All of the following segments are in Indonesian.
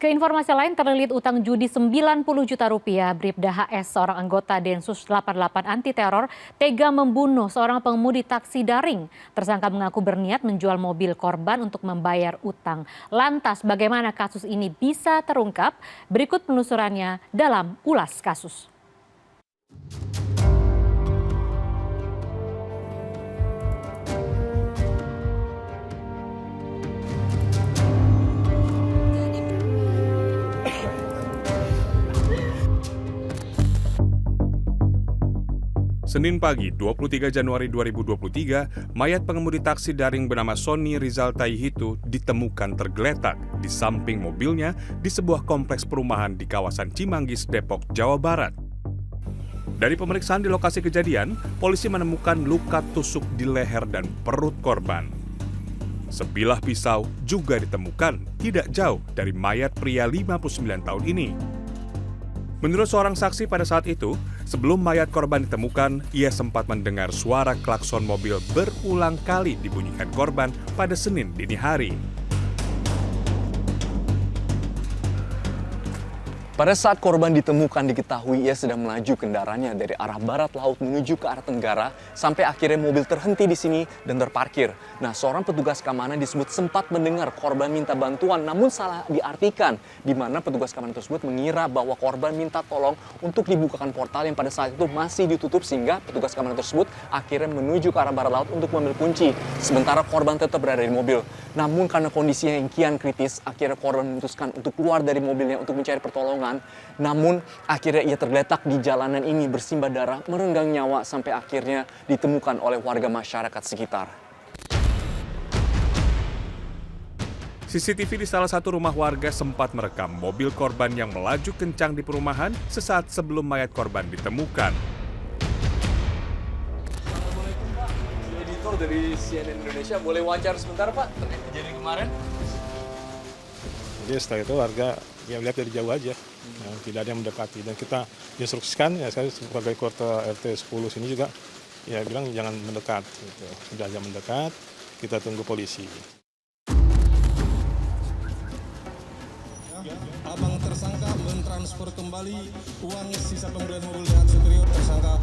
Ke informasi lain, terlilit utang judi 90 juta rupiah, Bribda HS, seorang anggota Densus 88 anti teror, tega membunuh seorang pengemudi taksi daring. Tersangka mengaku berniat menjual mobil korban untuk membayar utang. Lantas, bagaimana kasus ini bisa terungkap? Berikut penelusurannya dalam Ulas Kasus. Senin pagi, 23 Januari 2023, mayat pengemudi taksi daring bernama Sony Rizal Taihitu ditemukan tergeletak di samping mobilnya di sebuah kompleks perumahan di kawasan Cimanggis, Depok, Jawa Barat. Dari pemeriksaan di lokasi kejadian, polisi menemukan luka tusuk di leher dan perut korban. Sebilah pisau juga ditemukan tidak jauh dari mayat pria 59 tahun ini. Menurut seorang saksi pada saat itu, sebelum mayat korban ditemukan, ia sempat mendengar suara klakson mobil berulang kali dibunyikan korban pada Senin dini hari. Pada saat korban ditemukan diketahui ia sedang melaju kendaraannya dari arah barat laut menuju ke arah tenggara sampai akhirnya mobil terhenti di sini dan terparkir. Nah, seorang petugas keamanan disebut sempat mendengar korban minta bantuan namun salah diartikan, di mana petugas keamanan tersebut mengira bahwa korban minta tolong untuk dibukakan portal yang pada saat itu masih ditutup sehingga petugas keamanan tersebut akhirnya menuju ke arah barat laut untuk mengambil kunci. Sementara korban tetap berada di mobil. Namun karena kondisinya yang kian kritis, akhirnya korban memutuskan untuk keluar dari mobilnya untuk mencari pertolongan. Namun akhirnya ia tergeletak di jalanan ini bersimbah darah, merenggang nyawa sampai akhirnya ditemukan oleh warga masyarakat sekitar. CCTV di salah satu rumah warga sempat merekam mobil korban yang melaju kencang di perumahan sesaat sebelum mayat korban ditemukan. Assalamualaikum Pak, editor dari CNN Indonesia, boleh wawancara sebentar Pak terkait kejadian kemarin? Jadi setelah itu warga ya lihat dari jauh aja, tidak ada yang mendekati dan kita instruksikan ya saya sebagai ketua RT 10 sini juga ya bilang jangan mendekat, gitu. Sudah jangan mendekat, kita tunggu polisi. Abang tersangka mentransfer kembali uang sisa pembelian mobil dengan superior tersangka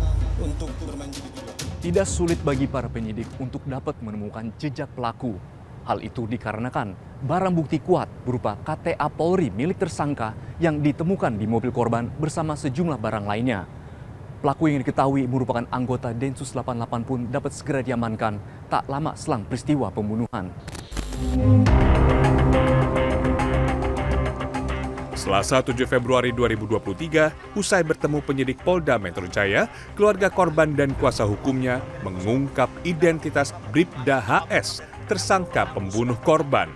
untuk bermain judi juga. Tidak sulit bagi para penyidik untuk dapat menemukan jejak pelaku. Hal itu dikarenakan barang bukti kuat berupa KTA Polri milik tersangka yang ditemukan di mobil korban bersama sejumlah barang lainnya. Pelaku yang diketahui merupakan anggota Densus 88 pun dapat segera diamankan tak lama selang peristiwa pembunuhan. Selasa 7 Februari 2023, usai bertemu penyidik Polda Metro Jaya, keluarga korban dan kuasa hukumnya mengungkap identitas Bribda HS, tersangka pembunuh korban.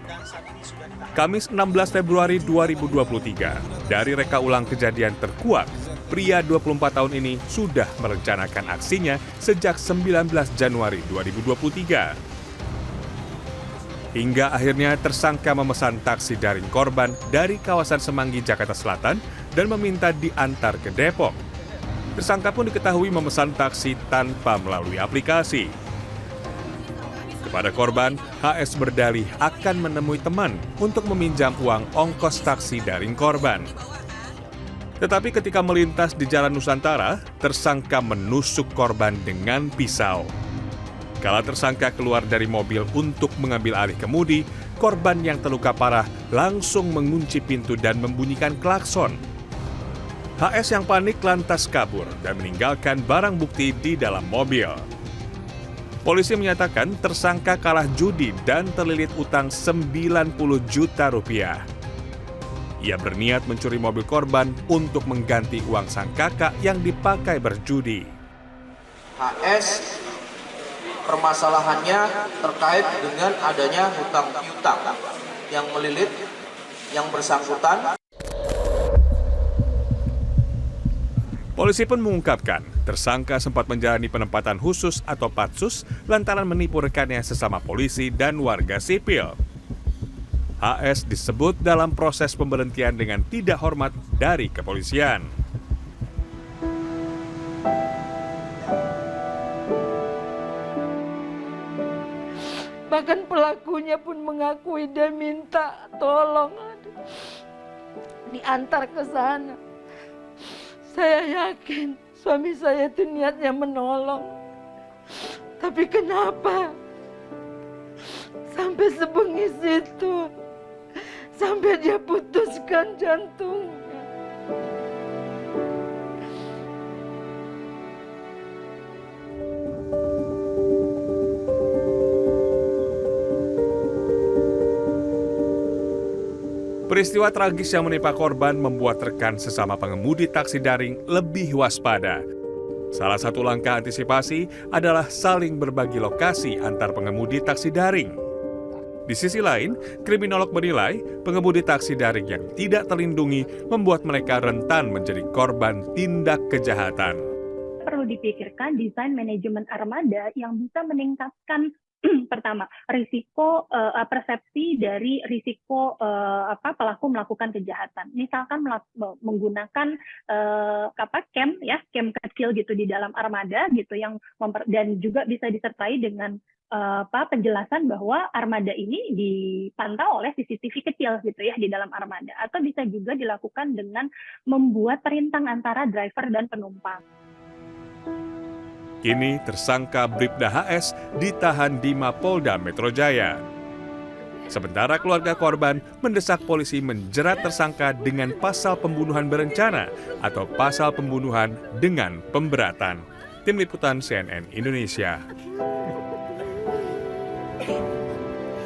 Kamis 16 Februari 2023, dari reka ulang kejadian terkuat, pria 24 tahun ini sudah merencanakan aksinya sejak 19 Januari 2023. Hingga akhirnya tersangka memesan taksi daring korban dari kawasan Semanggi, Jakarta Selatan dan meminta diantar ke Depok. Tersangka pun diketahui memesan taksi tanpa melalui aplikasi. Kepada korban, HS berdalih akan menemui teman untuk meminjam uang ongkos taksi daring korban. Tetapi ketika melintas di Jalan Nusantara, tersangka menusuk korban dengan pisau. Kala tersangka keluar dari mobil untuk mengambil alih kemudi, korban yang terluka parah langsung mengunci pintu dan membunyikan klakson. HS yang panik lantas kabur dan meninggalkan barang bukti di dalam mobil. Polisi menyatakan tersangka kalah judi dan terlilit utang 90 juta rupiah. Ia berniat mencuri mobil korban untuk mengganti uang sang kakak yang dipakai berjudi. HS permasalahannya terkait dengan adanya hutang piutang yang melilit yang bersangkutan. Polisi pun mengungkapkan, tersangka sempat menjalani penempatan khusus atau patsus lantaran menipu rekannya sesama polisi dan warga sipil. HS disebut dalam proses pemberhentian dengan tidak hormat dari kepolisian. Bahkan pelakunya pun mengakui dia minta tolong. diantar ke sana. Saya yakin suami saya itu niatnya menolong. Tapi kenapa sampai sebengis itu? Sampai dia putuskan jantungnya. Peristiwa tragis yang menimpa korban membuat rekan sesama pengemudi taksi daring lebih waspada. Salah satu langkah antisipasi adalah saling berbagi lokasi antar pengemudi taksi daring. Di sisi lain, kriminolog menilai pengemudi taksi daring yang tidak terlindungi membuat mereka rentan menjadi korban tindak kejahatan. Perlu dipikirkan desain manajemen armada yang bisa meningkatkan pertama risiko persepsi dari risiko pelaku melakukan kejahatan. Misalkan menggunakan cam kecil gitu di dalam armada gitu yang dan juga bisa disertai dengan penjelasan bahwa armada ini dipantau oleh CCTV kecil gitu ya di dalam armada, atau bisa juga dilakukan dengan membuat perintang antara driver dan penumpang. Kini tersangka Bribda HS ditahan di Mapolda Metro Jaya. Sementara keluarga korban mendesak polisi menjerat tersangka dengan pasal pembunuhan berencana atau pasal pembunuhan dengan pemberatan. Tim Liputan CNN Indonesia.